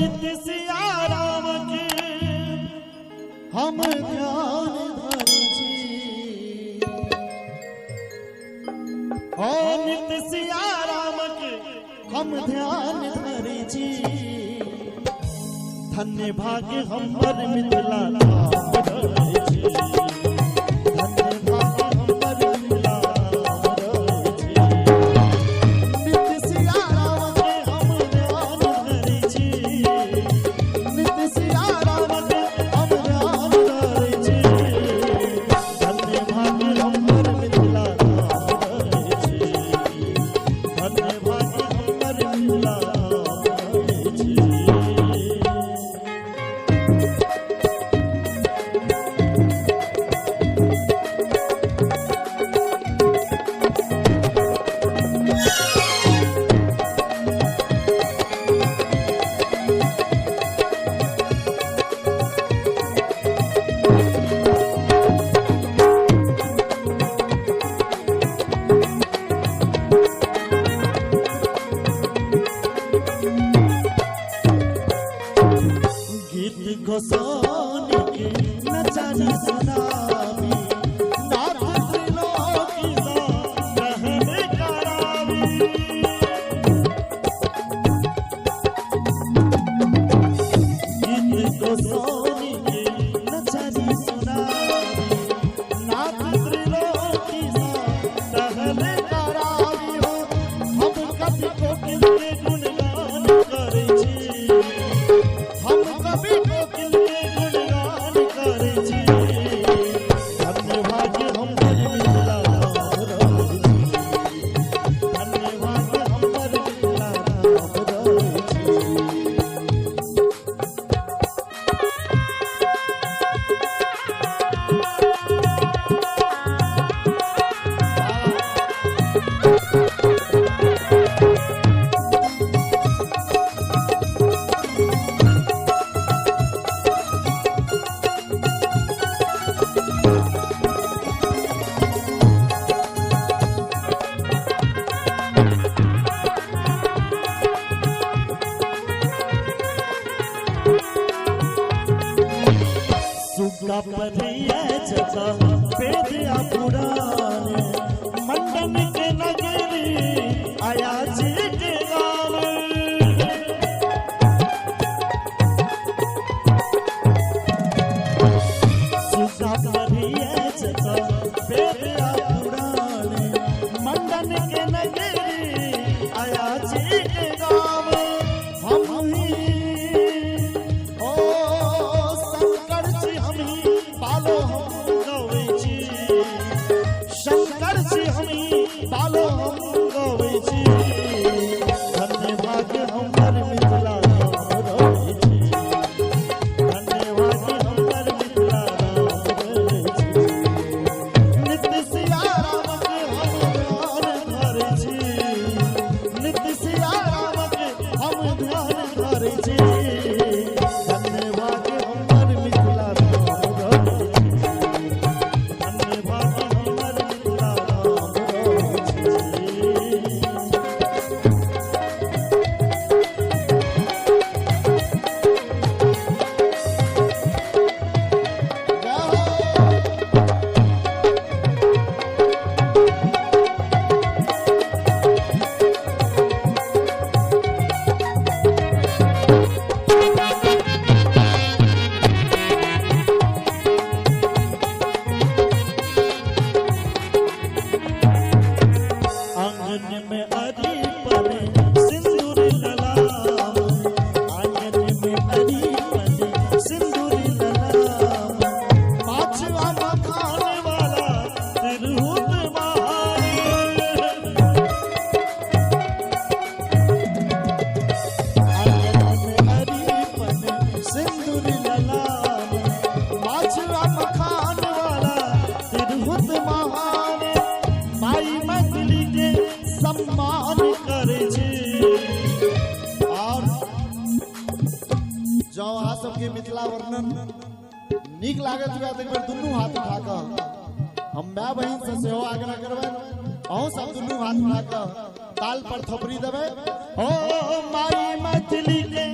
नित्य सिया राम के हम ध्यान धरे छी। ओ नित्य सिया राम के हम ध्यान धरे छी। धन्य भाग्य हमर मिथिला धाम रहे छी। गोसानी के नचानी सुनावी नाथ त्रिलोकी सा रहने करावी। गीत गोसानी के नचानी सुनावी नाथ त्रिलोकी सा रहने करावी हो। हम कभी कोकिल के गुणगान करे छी। हम कभी पेदिया पुराने मंडन के नगरी आया जी के गाँव। सुगा परिया जगा पेदिया पुराने मंडन के नगरी आया जी के गाँव। हम ही ओ शंकर जी हम ही पालो हम शंकर से हम बालो हम गवे छी। धन्य भाग्य हमर मिथिला धाम रहे छी। धन्य भाग्य हमर मिथिला धाम रहे छी। नित्य सिया राम के हम ध्यान धरे छी। नित्य सिया राम के हम ध्यान धरे छी। धन्य भाग्य हमर मिथिला धाम रहे छी। धन्य भाग्य सम्मान करे छी। और जो अहाँ सबके मिथिला वर्णन नीक लागत हुआ तो एक बार दुनू हाथ उठा कर हम माय बहन से सेहो आग्रह करबै। अहूँ सब दुनू हाथ उठा कर ताल पर थपड़ी देबै। ओ माई मैथिली के